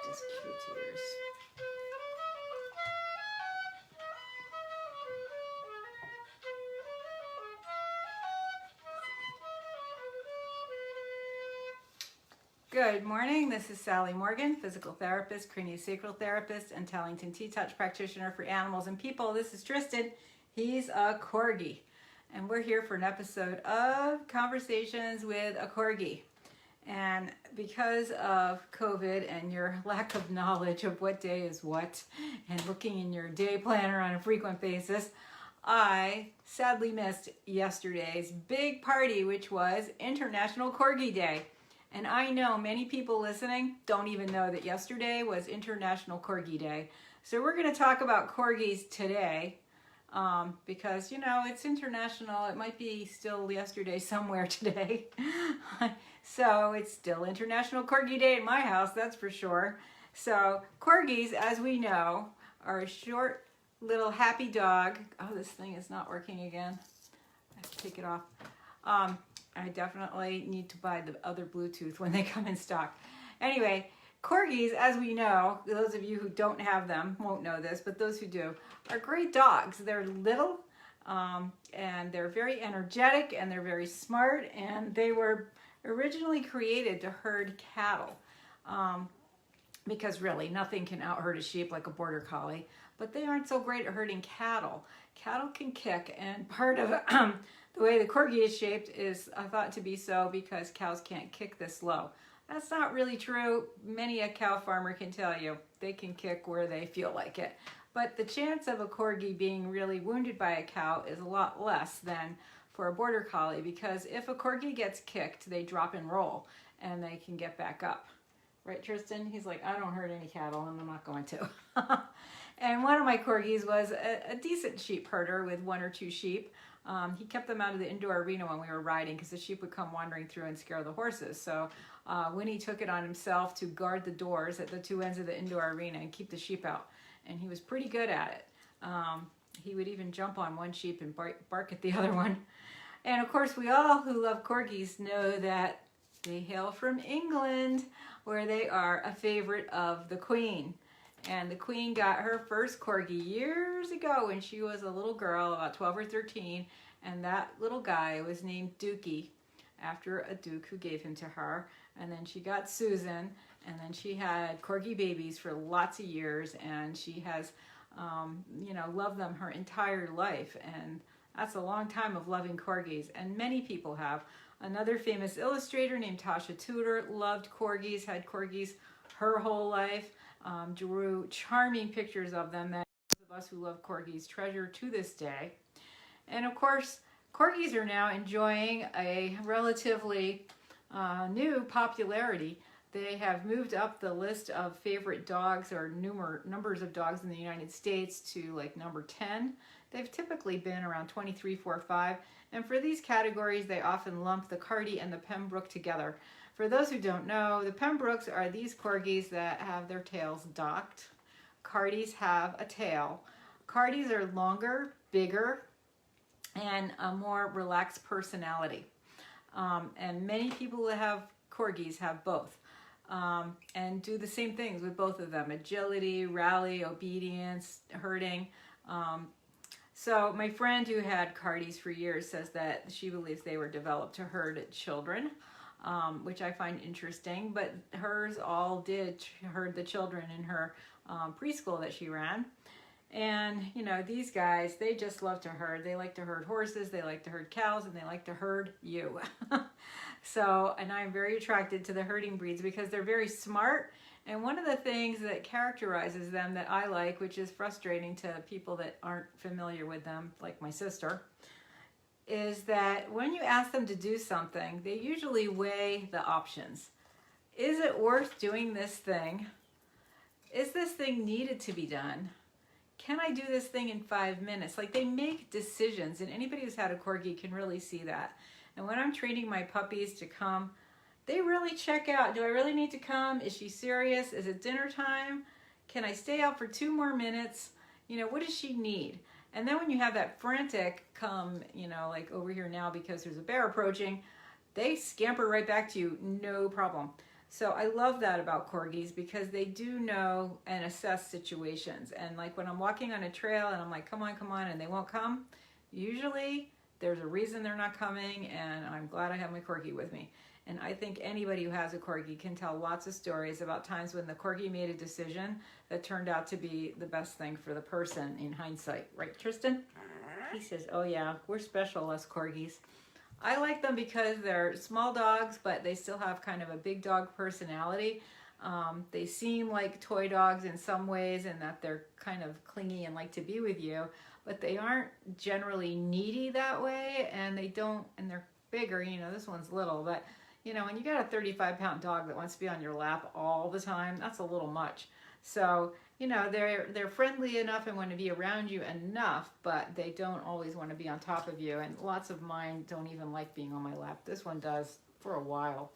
Just cute ears. Good morning. This is Sally Morgan, physical therapist, craniosacral therapist, and Tellington T-Touch practitioner for animals and people. This is Tristan. He's a Corgi. And we're here for an episode of Conversations with a Corgi. And because of COVID and your lack of knowledge of what day is what and looking in your day planner on a frequent basis, I sadly missed yesterday's big party, which was International Corgi Day. And I know many people listening don't even know that yesterday was International Corgi Day. So we're going to talk about corgis today because, you know, it's international. It might be still yesterday somewhere today. So it's still International Corgi Day in my house, that's for sure. So corgis, as we know, are a short little happy dog. Oh, this thing is not working again. I have to take it off. I definitely need to buy the other Bluetooth when they come in stock. Anyway, corgis, as we know, those of you who don't have them won't know this, but those who do, are great dogs. They're little and they're very energetic and they're very smart, and they were originally created to herd cattle because really nothing can out-herd a sheep like a border collie, but they aren't so great at herding cattle. Cattle can kick, and part of the way the Corgi is shaped is thought to be so because cows can't kick this low. That's not really true. Many a cow farmer can tell you they can kick where they feel like it. But the chance of a Corgi being really wounded by a cow is a lot less than for a border collie, because if a Corgi gets kicked, they drop and roll and they can get back up. Right, Tristan? He's like, I don't herd any cattle and I'm not going to. And one of my Corgis was a decent sheep herder with one or two sheep. He kept them out of the indoor arena when we were riding because the sheep would come wandering through and scare the horses. So Winnie took it on himself to guard the doors at the two ends of the indoor arena and keep the sheep out. And he was pretty good at it. He would even jump on one sheep and bark at the other one. And of course, we all who love corgis know that they hail from England, where they are a favorite of the Queen. And the Queen got her first Corgi years ago when she was a little girl, about 12 or 13, and that little guy was named Dookie, after a duke who gave him to her. And then she got Susan, and then she had Corgi babies for lots of years, and she has, loved them her entire life. And that's a long time of loving corgis, and many people have. Another famous illustrator named Tasha Tudor loved corgis, had corgis her whole life. Drew charming pictures of them that those of us who love corgis treasure to this day. And of course, corgis are now enjoying a relatively new popularity. They have moved up the list of favorite dogs, or numbers of dogs in the United States, to like number 10. They've typically been around 23, 4, 5. And for these categories, they often lump the Cardi and the Pembroke together. For those who don't know, the Pembrokes are these corgis that have their tails docked. Cardis have a tail. Cardis are longer, bigger, and a more relaxed personality. And many people that have corgis have both. And do the same things with both of them: agility, rally, obedience, herding. So my friend who had Cardis for years says that she believes they were developed to herd children, which I find interesting, but hers all did herd the children in her preschool that she ran. And, you know, these guys, they just love to herd. They like to herd horses, they like to herd cows, and they like to herd you. So, and I'm very attracted to the herding breeds because they're very smart. And one of the things that characterizes them that I like, which is frustrating to people that aren't familiar with them, like my sister, is that when you ask them to do something, they usually weigh the options. Is it worth doing this thing? Is this thing needed to be done? Can I do this thing in 5 minutes? Like, they make decisions, and anybody who's had a Corgi can really see that. And when I'm training my puppies to come, they really check out. Do I really need to come? Is she serious? Is it dinner time? Can I stay out for 2 more minutes? You know, what does she need? And then when you have that frantic come, you know, like over here now because there's a bear approaching, they scamper right back to you, no problem. So I love that about Corgis because they do know and assess situations. And like when I'm walking on a trail and I'm like, come on, and they won't come, usually there's a reason they're not coming, and I'm glad I have my Corgi with me. And I think anybody who has a Corgi can tell lots of stories about times when the Corgi made a decision that turned out to be the best thing for the person in hindsight. Right, Tristan? He says, oh yeah, we're special, us Corgis. I like them because they're small dogs, but they still have kind of a big dog personality. They seem like toy dogs in some ways in that they're kind of clingy and like to be with you, but they aren't generally needy that way, and they're bigger. This one's little, but when you got a 35-pound dog that wants to be on your lap all the time, that's a little much. So, they're friendly enough and want to be around you enough, but they don't always want to be on top of you. And lots of mine don't even like being on my lap. This one does for a while.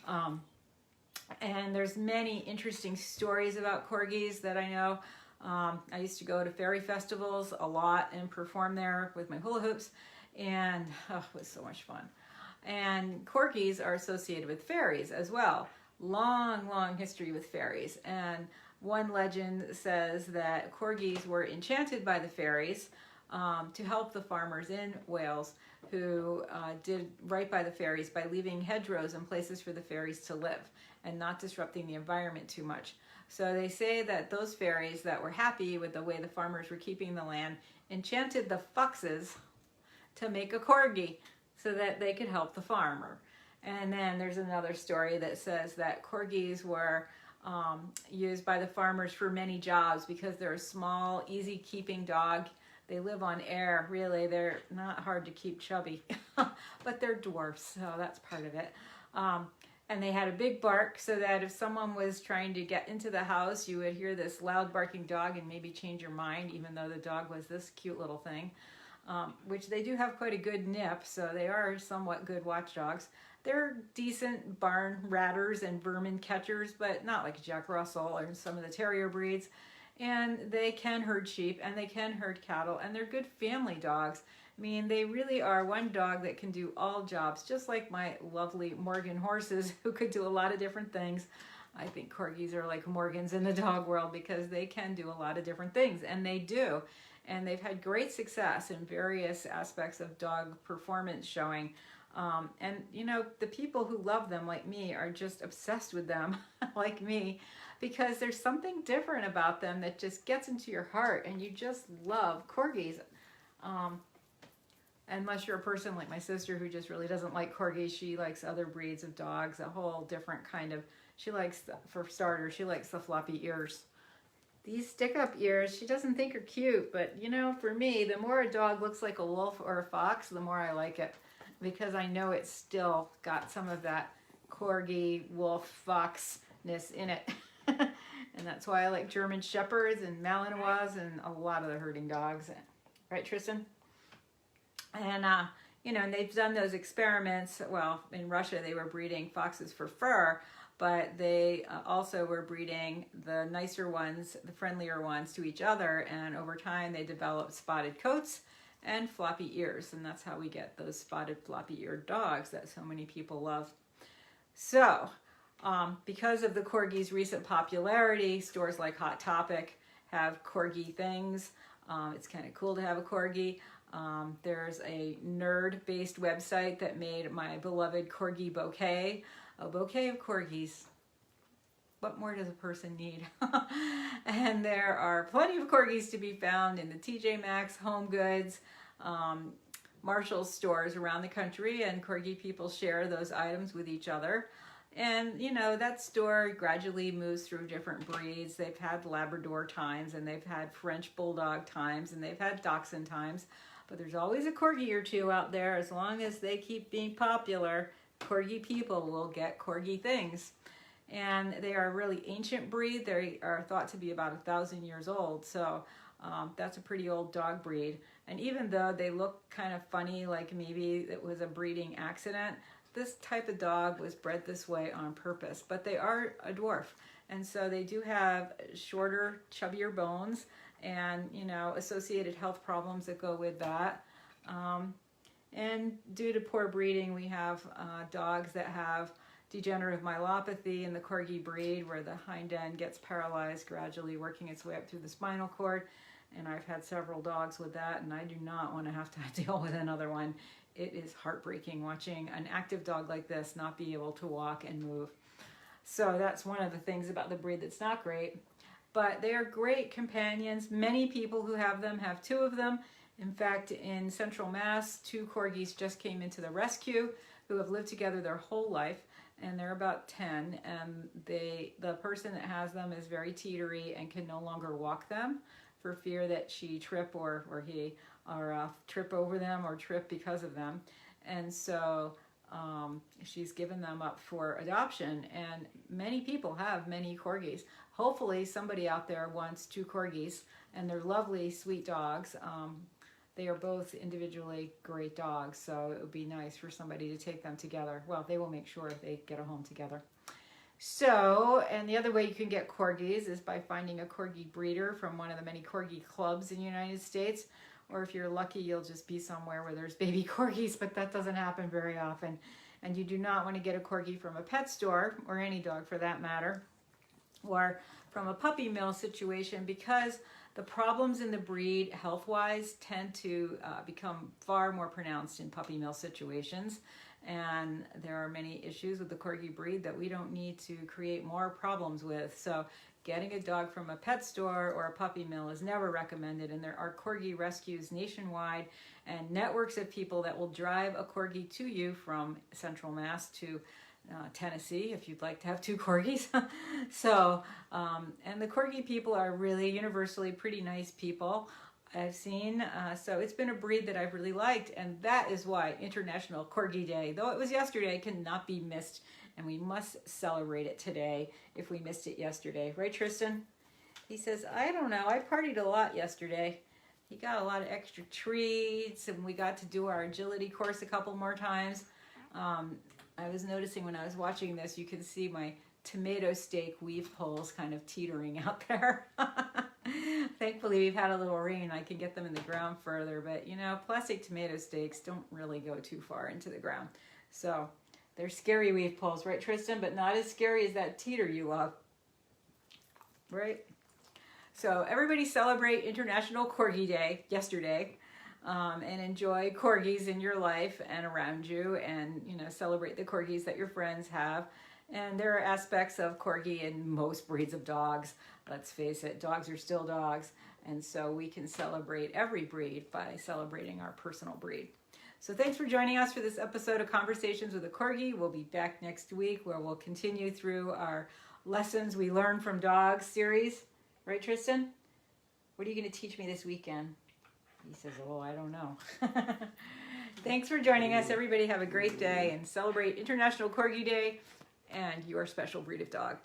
And there's many interesting stories about Corgis that I know. I used to go to fairy festivals a lot and perform there with my hula hoops, and it was so much fun. And Corgis are associated with fairies as well. Long history with fairies. And one legend says that Corgis were enchanted by the fairies to help the farmers in Wales who did right by the fairies by leaving hedgerows and places for the fairies to live and not disrupting the environment too much. So they say that those fairies that were happy with the way the farmers were keeping the land enchanted the foxes to make a Corgi so that they could help the farmer. And then there's another story that says that Corgis were used by the farmers for many jobs because they're a small, easy-keeping dog. They live on air, really. They're not hard to keep chubby, but they're dwarfs, so that's part of it. And they had a big bark so that if someone was trying to get into the house, you would hear this loud barking dog and maybe change your mind, even though the dog was this cute little thing, which they do have quite a good nip, so they are somewhat good watchdogs. They're decent barn ratters and vermin catchers, but not like Jack Russell or some of the terrier breeds. And they can herd sheep and they can herd cattle, and they're good family dogs. I mean, they really are one dog that can do all jobs, just like my lovely Morgan horses who could do a lot of different things. I think Corgis are like Morgans in the dog world because they can do a lot of different things, and they do. And they've had great success in various aspects of dog performance showing. And the people who love them like me are just obsessed with them like me, because there's something different about them that just gets into your heart and you just love Corgis. Unless you're a person like my sister who just really doesn't like Corgis. She likes other breeds of dogs, a whole different kind of, she likes, for starters, she likes the floppy ears. These stick-up ears, she doesn't think are cute, but for me, the more a dog looks like a wolf or a fox, the more I like it, because I know it's still got some of that Corgi, wolf, foxness in it. And that's why I like German Shepherds and Malinois and a lot of the herding dogs. Right, Tristan? And, and they've done those experiments. Well, in Russia, they were breeding foxes for fur, but they also were breeding the nicer ones, the friendlier ones to each other. And over time, they developed spotted coats and floppy ears. And that's how we get those spotted floppy-eared dogs that so many people love. So, because of the Corgi's recent popularity, stores like Hot Topic have Corgi things. It's kind of cool to have a Corgi. There's a nerd-based website that made my beloved Corgi bouquet. A bouquet of Corgis. What more does a person need? And there are plenty of Corgis to be found in the TJ Maxx, Home Goods, Marshall's stores around the country, and Corgi people share those items with each other. And, that store gradually moves through different breeds. They've had Labrador times, and they've had French Bulldog times, and they've had Dachshund times. But there's always a Corgi or two out there. As long as they keep being popular, Corgi people will get Corgi things. And they are a really ancient breed. They are thought to be about 1,000 years old. So that's a pretty old dog breed. And even though they look kind of funny, like maybe it was a breeding accident, this type of dog was bred this way on purpose. But they are a dwarf. And so they do have shorter, chubbier bones and, associated health problems that go with that. And due to poor breeding, we have dogs that have degenerative myelopathy in the Corgi breed, where the hind end gets paralyzed, gradually working its way up through the spinal cord. And I've had several dogs with that, and I do not want to have to deal with another one. It is heartbreaking watching an active dog like this not be able to walk and move. So that's one of the things about the breed that's not great. But they are great companions. Many people who have them have two of them. In fact, in Central Mass, 2 Corgis just came into the rescue who have lived together their whole life, and they're about 10, and the person that has them is very teetery and can no longer walk them for fear that she trip or he trip over them or trip because of them. And so she's given them up for adoption, and many people have many Corgis. Hopefully somebody out there wants 2 Corgis, and they're lovely, sweet dogs. They are both individually great dogs, so it would be nice for somebody to take them together. Well, they will make sure they get a home together. So, and the other way you can get Corgis is by finding a Corgi breeder from one of the many Corgi clubs in the United States. Or if you're lucky, you'll just be somewhere where there's baby Corgis, but that doesn't happen very often. And you do not want to get a Corgi from a pet store, or any dog for that matter, or from a puppy mill situation, because the problems in the breed health-wise tend to become far more pronounced in puppy mill situations. And there are many issues with the Corgi breed that we don't need to create more problems with. So getting a dog from a pet store or a puppy mill is never recommended. And there are Corgi rescues nationwide and networks of people that will drive a Corgi to you from Central Mass to Tennessee, if you'd like to have 2 Corgis. So, and the Corgi people are really universally pretty nice people, I've seen. So it's been a breed that I've really liked, and that is why International Corgi Day, though it was yesterday, cannot be missed, and we must celebrate it today if we missed it yesterday. Right, Tristan? He says, I don't know, I partied a lot yesterday. He got a lot of extra treats, and we got to do our agility course a couple more times. I was noticing when I was watching this, you can see my tomato steak weave poles kind of teetering out there. Thankfully, we've had a little rain. I can get them in the ground further, but you know, plastic tomato steaks don't really go too far into the ground. So they're scary weave poles, right, Tristan? But not as scary as that teeter you love, right? So everybody celebrate International Corgi Day yesterday. And enjoy Corgis in your life and around you, and you know, celebrate the Corgis that your friends have. And there are aspects of Corgi in most breeds of dogs. Let's face it, dogs are still dogs, and so we can celebrate every breed by celebrating our personal breed. So thanks for joining us for this episode of Conversations with a Corgi. We'll be back next week where we'll continue through our Lessons We Learn from Dogs series. Right, Tristan? What are you going to teach me this weekend? He says, oh, I don't know. Thanks for joining us. Everybody have a great day and celebrate International Corgi Day and your special breed of dog.